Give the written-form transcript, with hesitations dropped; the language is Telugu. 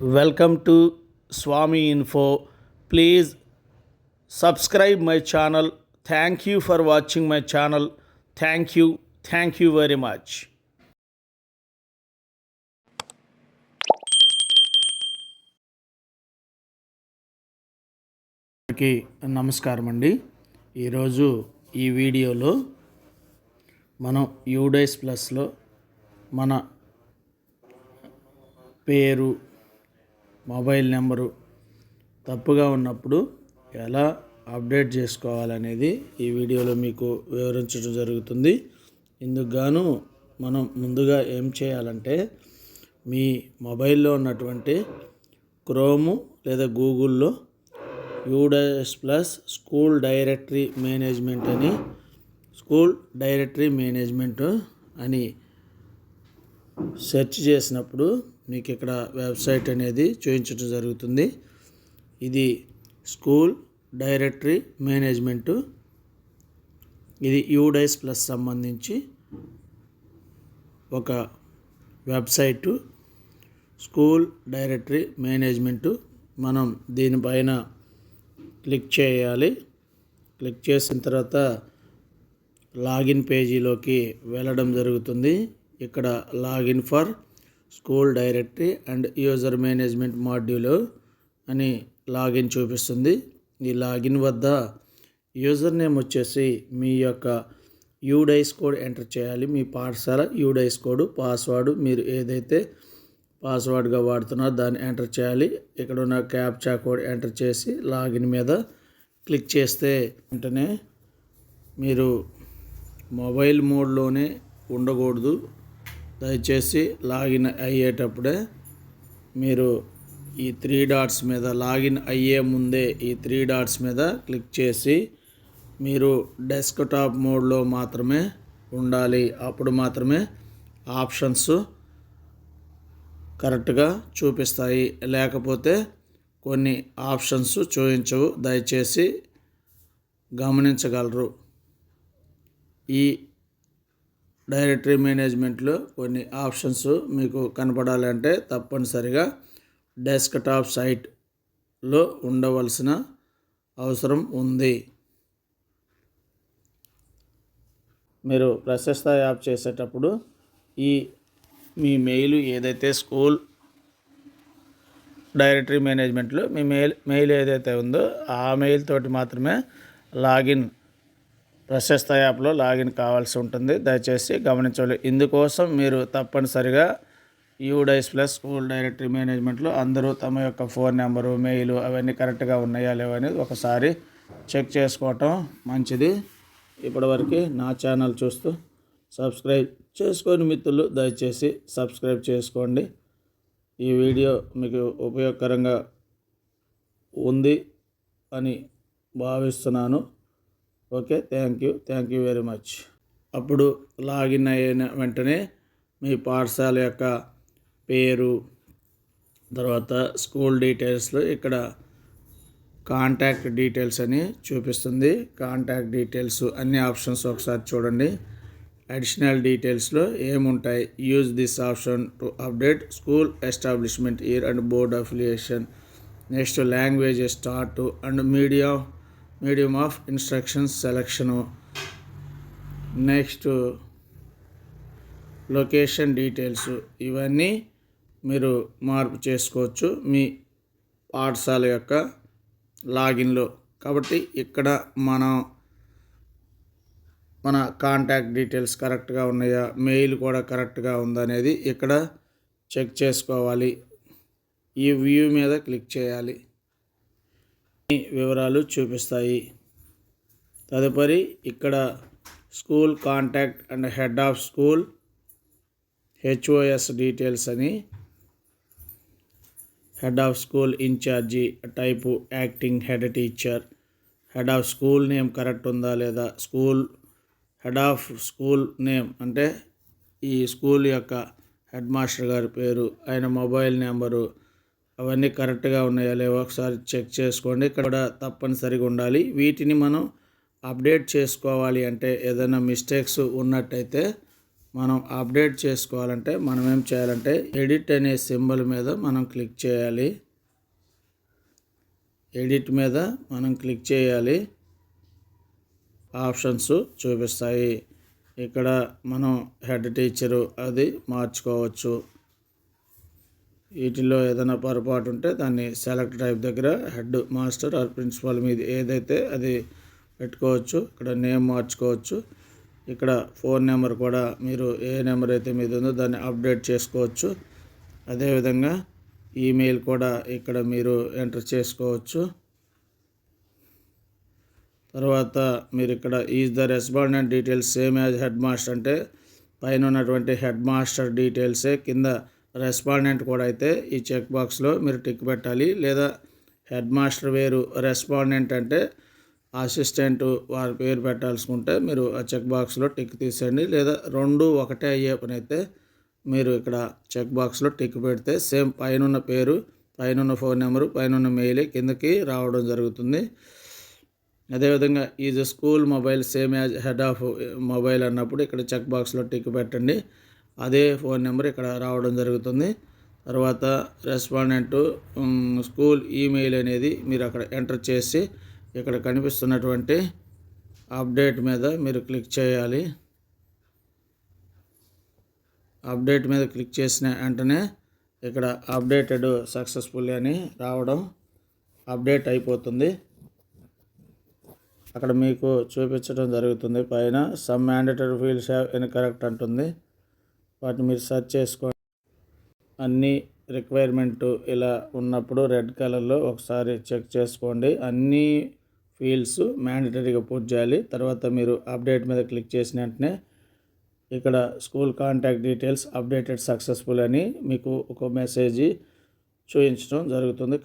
Welcome to Swami Info. Please subscribe my channel. Thank you for watching my channel. Thank you. Thank you very much. అందరికీ నమస్కారం అండి. ఈరోజు ఈ వీడియోలో మనం యూడైస్ ప్లస్లో మన పేరు, మొబైల్ నెంబరు తప్పుగా ఉన్నప్పుడు ఎలా అప్డేట్ చేసుకోవాలనేది ఈ వీడియోలో మీకు వివరించడం జరుగుతుంది. ఇందుకు గాను మనం ముందుగా ఏం చేయాలంటే మీ మొబైల్లో ఉన్నటువంటి క్రోము లేదా గూగుల్లో UDISE plus school directory management అని సెర్చ్ చేసినప్పుడు మీకు ఇక్కడ వెబ్సైట్ అనేది చూపించడం జరుగుతుంది. ఇది స్కూల్ డైరెక్టరీ మేనేజ్మెంటు. ఇది యూడైస్ ప్లస్ సంబంధించి ఒక వెబ్సైటు. School directory management. మనం దీనిపైన క్లిక్ చేయాలి. క్లిక్ చేసిన తర్వాత లాగిన్ పేజీలోకి వెళ్ళడం జరుగుతుంది. ఇక్కడ login for school directory and user management module అని లాగిన్ చూపిస్తుంది. ఈ లాగిన్ వద్ద యూజర్ నేమ్ వచ్చేసి మీ యొక్క యూడైస్ కోడ్ ఎంటర్ చేయాలి. మీ పాఠశాల యూడైస్ కోడ్. పాస్వర్డ్ మీరు ఏదైతే పాస్వర్డ్గా వాడుతున్నారో దాన్ని ఎంటర్ చేయాలి. ఇక్కడ ఉన్న క్యాప్చా కోడ్ ఎంటర్ చేసి లాగిన్ మీద క్లిక్ చేస్తే వెంటనే మీరు మొబైల్ మోడ్లోనే ఉండకూడదు. దయచేసి లాగిన్ అయ్యేటప్పుడే మీరు ఈ 3 డాట్స్ మీద లాగిన్ అయ్యే ముందే ఈ 3 డాట్స్ మీద క్లిక్ చేసి మీరు డెస్క్టాప్ మోడ్లో మాత్రమే ఉండాలి. అప్పుడు మాత్రమే ఆప్షన్స్ కరెక్ట్గా చూపిస్తాయి. లేకపోతే కొన్ని ఆప్షన్స్ చూపించవు. దయచేసి గమనించగలరు. ఈ డైరెక్టరీ మేనేజ్మెంట్లో కొన్ని ఆప్షన్స్ మీకు కనపడాలంటే తప్పనిసరిగా డెస్క్టాప్ సైట్లో ఉండవలసిన అవసరం ఉంది. మీరు ప్రశస్త యాప్ చేసేటప్పుడు మీ మెయిల్ ఏదైతే స్కూల్ డైరెక్టరీ మేనేజ్మెంట్లో మీ మెయిల్ ఏదైతే ఉందో ఆ మెయిల్ తోటి మాత్రమే లాగిన్ ప్రశస్త యాప్లో లాగిన్ కావాల్సి ఉంటుంది. దయచేసి గమనించాలి. ఇందుకోసం మీరు తప్పనిసరిగా యూడైస్ ప్లస్ స్కూల్ డైరెక్టరీ మేనేజ్మెంట్లో అందరూ తమ యొక్క ఫోన్ నెంబరు, మెయిల్ అవన్నీ కరెక్ట్గా ఉన్నాయా లేవా అనేది ఒకసారి చెక్ చేసుకోవటం మంచిది. ఇప్పటివరకు నా ఛానల్ చూస్తూ సబ్స్క్రైబ్ చేసుకొని మిత్రులు దయచేసి సబ్స్క్రైబ్ చేసుకోండి. ఈ వీడియో మీకు ఉపయోగకరంగా ఉంది అని భావిస్తున్నాను. Okay, thank you very much. అప్పుడు లాగిన్ అయిన వెంటనే మీ పాఠశాల యొక్క పేరు, తర్వాత స్కూల్ డీటెయిల్స్లో ఇక్కడ కాంటాక్ట్ డీటెయిల్స్ అని చూపిస్తుంది. కాంటాక్ట్ డీటెయిల్స్ అన్ని ఆప్షన్స్ ఒకసారి చూడండి. అడిషనల్ డీటెయిల్స్లో ఏముంటాయి? Use this option to update school establishment year and board affiliation. Next languages start and medium of instructions selection. Next location details. ఇవన్నీ మీరు మార్పు చేసుకోవచ్చు మీ పాఠశాల యొక్క లాగిన్లో. కాబట్టి ఇక్కడ మన కాంటాక్ట్ డీటెయిల్స్ కరెక్ట్గా ఉన్నాయా, మెయిల్ కూడా కరెక్ట్గా ఉందనేది ఇక్కడ చెక్ చేసుకోవాలి. ఈ వ్యూ మీద క్లిక్ చేయాలి. వివరాలు చూపిస్తాయి. తదుపరి ఇక్కడ school contact and head of school HOS details అని, head of school incharge type acting head teacher, head of school name correct ఉందా లేదా, హెడ్ ఆఫ్ స్కూల్ నేమ్ అంటే ఈ స్కూల్ యొక్క హెడ్ మాస్టర్ గారి పేరు, ఆయన మొబైల్ నెంబరు అవన్నీ కరెక్ట్గా ఉన్నాయా లేవో ఒకసారి చెక్ చేసుకోండి. ఇక్కడ తప్పనిసరిగా ఉండాలి. వీటిని మనం అప్డేట్ చేసుకోవాలి అంటే ఏదైనా మిస్టేక్స్ ఉన్నట్టయితే మనం అప్డేట్ చేసుకోవాలంటే మనం ఏం చేయాలంటే ఎడిట్ అనే సింబల్ మీద మనం క్లిక్ చేయాలి. ఎడిట్ మీద మనం క్లిక్ చేయాలి. ఆప్షన్స్ చూపిస్తాయి. ఇక్కడ మనం హెడ్ టీచరు అది మార్చుకోవచ్చు. వీటిలో ఏదైనా పొరపాటు ఉంటే దాన్ని సెలెక్ట్ టైప్ దగ్గర హెడ్ మాస్టర్ ఆర్ ప్రిన్సిపాల్ మీద ఏదైతే అది పెట్టుకోవచ్చు. ఇక్కడ నేమ్ మార్చుకోవచ్చు. ఇక్కడ ఫోన్ నెంబర్ కూడా మీరు ఏ నెంబర్ అయితే మీద ఉందో దాన్ని అప్డేట్ చేసుకోవచ్చు. అదేవిధంగా ఈమెయిల్ కూడా ఇక్కడ మీరు ఎంటర్ చేసుకోవచ్చు. తర్వాత మీరు ఇక్కడ is the respondent details same as head master అంటే పైన ఉన్నటువంటి హెడ్ మాస్టర్ డీటెయిల్సే కింద రెస్పాండెంట్ కూడా అయితే ఈ చెక్ బాక్స్లో మీరు టిక్ పెట్టాలి. లేదా హెడ్ మాస్టర్ వేరు, రెస్పాండెంట్ అంటే అసిస్టెంట్ వారి పేరు పెట్టాల్సుకుంటే మీరు ఆ చెక్ బాక్స్లో టిక్ తీసేయండి. లేదా రెండు ఒకటే అయ్యే పని అయితే మీరు ఇక్కడ చెక్ బాక్స్లో టిక్ పెడితే సేమ్ పైన పేరు, పైన ఫోన్ నెంబరు, పైన మెయిల్ కిందకి రావడం జరుగుతుంది. అదేవిధంగా is school mobile same as head of mobile అన్నప్పుడు ఇక్కడ చెక్ బాక్స్లో టిక్ పెట్టండి. అదే ఫోన్ నెంబర్ ఇక్కడ రావడం జరుగుతుంది. తర్వాత రెస్పాండెంట్ స్కూల్ ఈమెయిల్ అనేది మీరు అక్కడ ఎంటర్ చేసి ఇక్కడ కనిపిస్తున్నటువంటి అప్డేట్ మీద మీరు క్లిక్ చేయాలి. అప్డేట్ మీద క్లిక్ చేసిన వెంటనే ఇక్కడ అప్డేటెడ్ సక్సెస్ఫుల్ అని రావడం, అప్డేట్ అయిపోతుంది. అక్కడ మీకు చూపించడం జరుగుతుంది. పైన some mandatory fields have incorrect అంటుంది. వాటిని మీరు సెర్చ్ చేసుకోండి. అన్ని రిక్వైర్మెంట్ ఇలా ఉన్నప్పుడు రెడ్ కలర్లో ఒకసారి చెక్ చేసుకోండి. అన్ని ఫీల్డ్స్ మ్యాండేటరీగా పూర్తి చేయాలి. తర్వాత మీరు అప్డేట్ మీద క్లిక్ చేసిన వెంటనే ఇక్కడ school contact details updated successful అని మీకు ఒక మెసేజ్ చూపించడం జరుగుతుంది.